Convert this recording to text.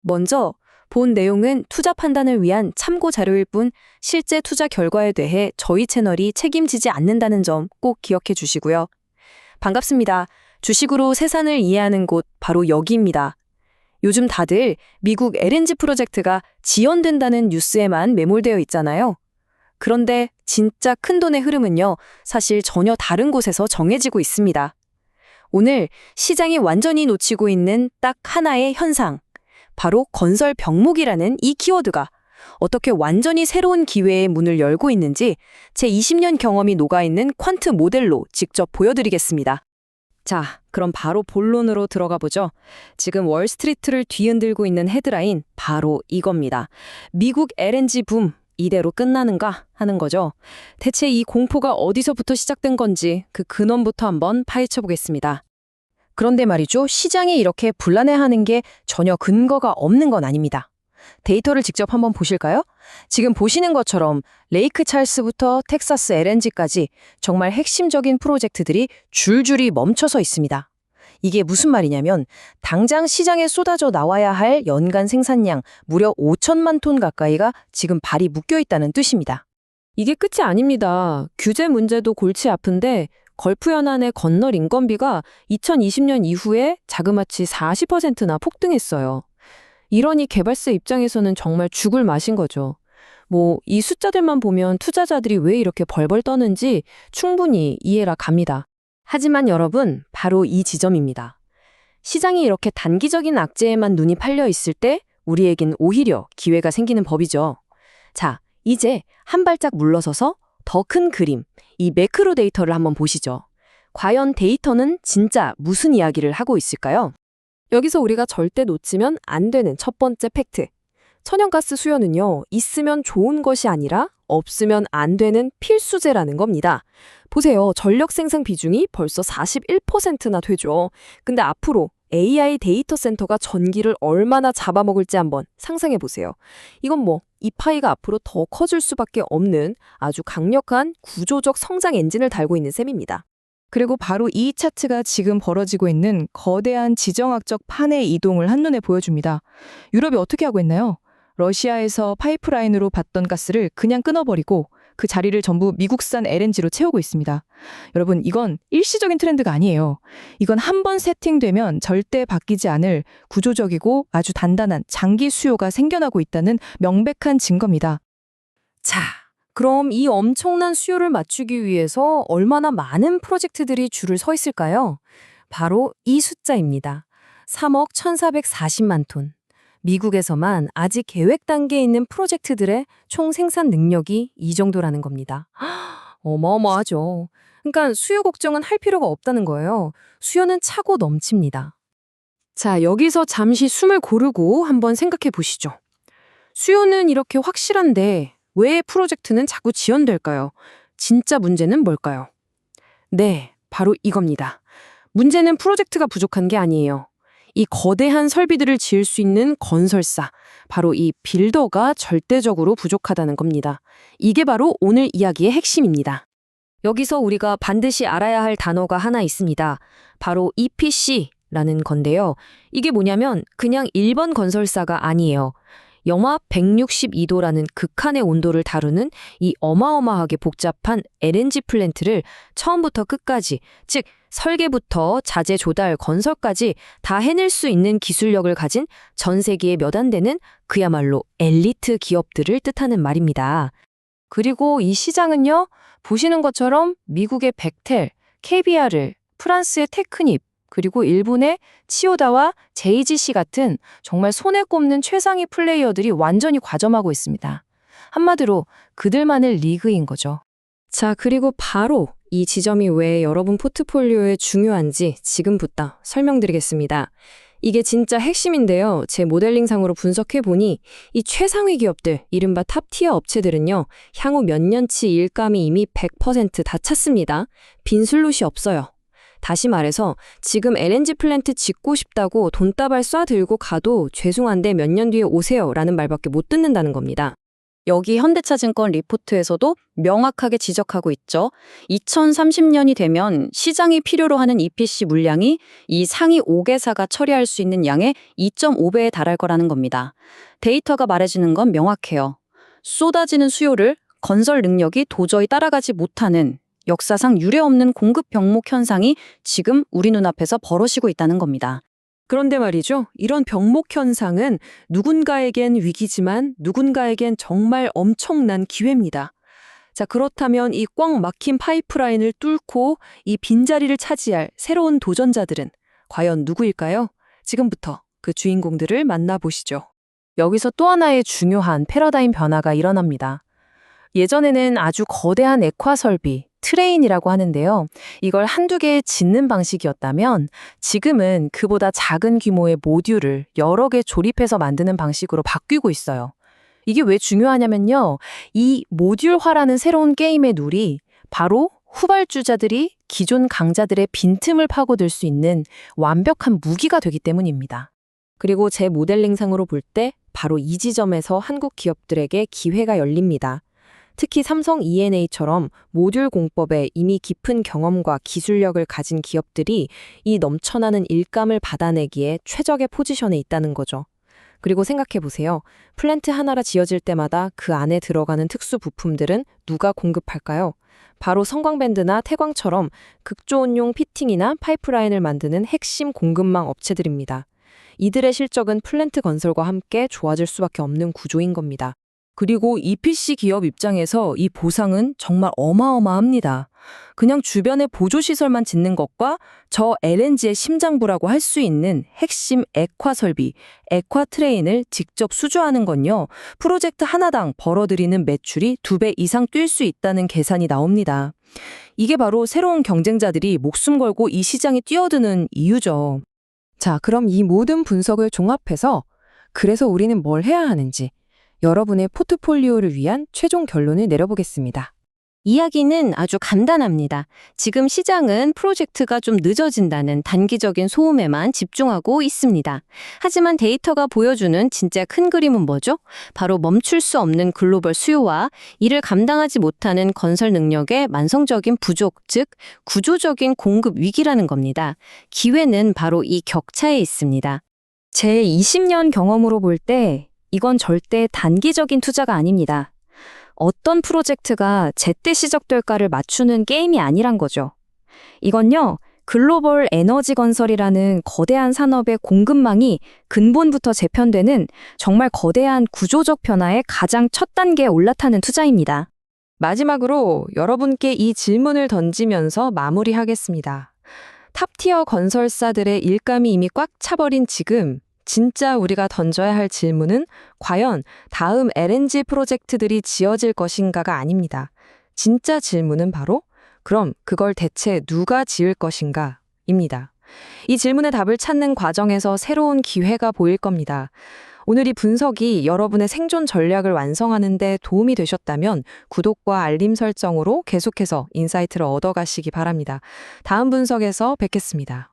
먼저 본 내용은 투자 판단을 위한 참고 자료일 뿐 실제 투자 결과에 대해 저희 채널이 책임지지 않는다는 점 꼭 기억해 주시고요. 반갑습니다. 주식으로 세상을 이해하는 곳 바로 여기입니다. 요즘 다들 미국 LNG 프로젝트가 지연된다는 뉴스에만 매몰되어 있잖아요. 그런데 진짜 큰 돈의 흐름은요, 사실 전혀 다른 곳에서 정해지고 있습니다. 오늘 시장이 완전히 놓치고 있는 딱 하나의 현상, 바로 건설 병목이라는 이 키워드가 어떻게 완전히 새로운 기회의 문을 열고 있는지 제 20년 경험이 녹아있는 퀀트 모델로 직접 보여드리겠습니다. 자, 그럼 바로 본론으로 들어가 보죠. 지금 월스트리트를 뒤흔들고 있는 헤드라인 바로 이겁니다. 미국 LNG 붐 이대로 끝나는가 하는 거죠. 대체 이 공포가 어디서부터 시작된 건지 그 근원부터 한번 파헤쳐 보겠습니다. 그런데 말이죠. 시장이 이렇게 불안해하는 게 전혀 근거가 없는 건 아닙니다. 데이터를 직접 한번 보실까요? 지금 보시는 것처럼 레이크 찰스부터 텍사스 LNG까지 정말 핵심적인 프로젝트들이 줄줄이 멈춰서 있습니다. 이게 무슨 말이냐면 당장 시장에 쏟아져 나와야 할 연간 생산량 무려 5천만 톤 가까이가 지금 발이 묶여 있다는 뜻입니다. 이게 끝이 아닙니다. 규제 문제도 골치 아픈데 걸프 연안의 건널 인건비가 2020년 이후에 자그마치 40%나 폭등했어요. 이러니 개발사 입장에서는 정말 죽을 맛인 거죠. 이 숫자들만 보면 투자자들이 왜 이렇게 벌벌 떠는지 충분히 이해가 갑니다. 하지만 여러분, 바로 이 지점입니다. 시장이 이렇게 단기적인 악재에만 눈이 팔려 있을 때 우리에겐 오히려 기회가 생기는 법이죠. 자, 이제 한 발짝 물러서서 더 큰 그림, 이 매크로 데이터를 한번 보시죠. 과연 데이터는 진짜 무슨 이야기를 하고 있을까요? 여기서 우리가 절대 놓치면 안 되는 첫 번째 팩트. 천연가스 수요는요, 있으면 좋은 것이 아니라 없으면 안 되는 필수제라는 겁니다. 보세요. 전력 생산 비중이 벌써 41%나 되죠. 근데 앞으로 AI 데이터 센터가 전기를 얼마나 잡아먹을지 한번 상상해 보세요. 이건 이 파이가 앞으로 더 커질 수밖에 없는 아주 강력한 구조적 성장 엔진을 달고 있는 셈입니다. 그리고 바로 이 차트가 지금 벌어지고 있는 거대한 지정학적 판의 이동을 한눈에 보여줍니다. 유럽이 어떻게 하고 있나요? 러시아에서 파이프라인으로 받던 가스를 그냥 끊어버리고 그 자리를 전부 미국산 LNG로 채우고 있습니다. 여러분, 이건 일시적인 트렌드가 아니에요. 이건 한번 세팅되면 절대 바뀌지 않을 구조적이고 아주 단단한 장기 수요가 생겨나고 있다는 명백한 증거입니다. 자, 그럼 이 엄청난 수요를 맞추기 위해서 얼마나 많은 프로젝트들이 줄을 서 있을까요? 바로 이 숫자입니다. 3억 1,440만 톤. 미국에서만 아직 계획 단계에 있는 프로젝트들의 총 생산 능력이 이 정도라는 겁니다. 어마어마하죠. 그러니까 수요 걱정은 할 필요가 없다는 거예요. 수요는 차고 넘칩니다. 자, 여기서 잠시 숨을 고르고 한번 생각해 보시죠. 수요는 이렇게 확실한데 왜 프로젝트는 자꾸 지연될까요? 진짜 문제는 뭘까요? 네, 바로 이겁니다. 문제는 프로젝트가 부족한 게 아니에요. 이 거대한 설비들을 지을 수 있는 건설사, 바로 이 빌더가 절대적으로 부족하다는 겁니다. 이게 바로 오늘 이야기의 핵심입니다. 여기서 우리가 반드시 알아야 할 단어가 하나 있습니다. 바로 EPC라는 건데요. 이게 뭐냐면 그냥 일반 건설사가 아니에요. 영하 162도라는 극한의 온도를 다루는 이 어마어마하게 복잡한 LNG 플랜트를 처음부터 끝까지, 즉 설계부터 자재 조달, 건설까지 다 해낼 수 있는 기술력을 가진 전 세계에 몇 안 되는 그야말로 엘리트 기업들을 뜻하는 말입니다. 그리고 이 시장은요, 보시는 것처럼 미국의 벡텔, KBR, 프랑스의 테크닙, 그리고 일본의 치요다와 JGC 같은 정말 손에 꼽는 최상위 플레이어들이 완전히 과점하고 있습니다. 한마디로 그들만의 리그인 거죠. 자, 그리고 바로 이 지점이 왜 여러분 포트폴리오에 중요한지 지금부터 설명드리겠습니다. 이게 진짜 핵심인데요. 제 모델링상으로 분석해보니 이 최상위 기업들, 이른바 탑티어 업체들은요. 향후 몇 년치 일감이 이미 100% 다 찼습니다. 빈 슬롯이 없어요. 다시 말해서 지금 LNG 플랜트 짓고 싶다고 돈다발 쏴들고 가도 죄송한데 몇 년 뒤에 오세요 라는 말밖에 못 듣는다는 겁니다. 여기 현대차증권 리포트에서도 명확하게 지적하고 있죠. 2030년이 되면 시장이 필요로 하는 EPC 물량이 이 상위 5개사가 처리할 수 있는 양의 2.5배에 달할 거라는 겁니다. 데이터가 말해주는 건 명확해요. 쏟아지는 수요를 건설 능력이 도저히 따라가지 못하는 역사상 유례없는 공급 병목 현상이 지금 우리 눈앞에서 벌어지고 있다는 겁니다. 그런데 말이죠. 이런 병목 현상은 누군가에겐 위기지만 누군가에겐 정말 엄청난 기회입니다. 자, 그렇다면 이 꽉 막힌 파이프라인을 뚫고 이 빈자리를 차지할 새로운 도전자들은 과연 누구일까요? 지금부터 그 주인공들을 만나보시죠. 여기서 또 하나의 중요한 패러다임 변화가 일어납니다. 예전에는 아주 거대한 액화 설비, 트레인이라고 하는데요. 이걸 한두 개 짓는 방식이었다면 지금은 그보다 작은 규모의 모듈을 여러 개 조립해서 만드는 방식으로 바뀌고 있어요. 이게 왜 중요하냐면요. 이 모듈화라는 새로운 게임의 룰이 바로 후발주자들이 기존 강자들의 빈틈을 파고들 수 있는 완벽한 무기가 되기 때문입니다. 그리고 제 모델링상으로 볼 때 바로 이 지점에서 한국 기업들에게 기회가 열립니다. 특히 삼성 E&A처럼 모듈 공법에 이미 깊은 경험과 기술력을 가진 기업들이 이 넘쳐나는 일감을 받아내기에 최적의 포지션에 있다는 거죠. 그리고 생각해보세요. 플랜트 하나가 지어질 때마다 그 안에 들어가는 특수 부품들은 누가 공급할까요? 바로 성광밴드나 태광처럼 극조온용 피팅이나 파이프라인을 만드는 핵심 공급망 업체들입니다. 이들의 실적은 플랜트 건설과 함께 좋아질 수밖에 없는 구조인 겁니다. 그리고 EPC 기업 입장에서 이 보상은 정말 어마어마합니다. 그냥 주변에 보조시설만 짓는 것과 저 LNG의 심장부라고 할 수 있는 핵심 액화 설비, 액화 트레인을 직접 수주하는 건요. 프로젝트 하나당 벌어들이는 매출이 2배 이상 뛸 수 있다는 계산이 나옵니다. 이게 바로 새로운 경쟁자들이 목숨 걸고 이 시장에 뛰어드는 이유죠. 자, 그럼 이 모든 분석을 종합해서 그래서 우리는 뭘 해야 하는지 여러분의 포트폴리오를 위한 최종 결론을 내려보겠습니다. 이야기는 아주 간단합니다. 지금 시장은 프로젝트가 좀 늦어진다는 단기적인 소음에만 집중하고 있습니다. 하지만 데이터가 보여주는 진짜 큰 그림은 뭐죠? 바로 멈출 수 없는 글로벌 수요와 이를 감당하지 못하는 건설 능력의 만성적인 부족, 즉 구조적인 공급 위기라는 겁니다. 기회는 바로 이 격차에 있습니다. 제 20년 경험으로 볼 때 이건 절대 단기적인 투자가 아닙니다. 어떤 프로젝트가 제때 시작될까를 맞추는 게임이 아니란 거죠. 이건요, 글로벌 에너지 건설이라는 거대한 산업의 공급망이 근본부터 재편되는 정말 거대한 구조적 변화의 가장 첫 단계에 올라타는 투자입니다. 마지막으로 여러분께 이 질문을 던지면서 마무리하겠습니다. 탑티어 건설사들의 일감이 이미 꽉 차버린 지금 진짜 우리가 던져야 할 질문은 과연 다음 LNG 프로젝트들이 지어질 것인가가 아닙니다. 진짜 질문은 바로 그럼 그걸 대체 누가 지을 것인가? 입니다. 이 질문의 답을 찾는 과정에서 새로운 기회가 보일 겁니다. 오늘 이 분석이 여러분의 생존 전략을 완성하는 데 도움이 되셨다면 구독과 알림 설정으로 계속해서 인사이트를 얻어가시기 바랍니다. 다음 분석에서 뵙겠습니다.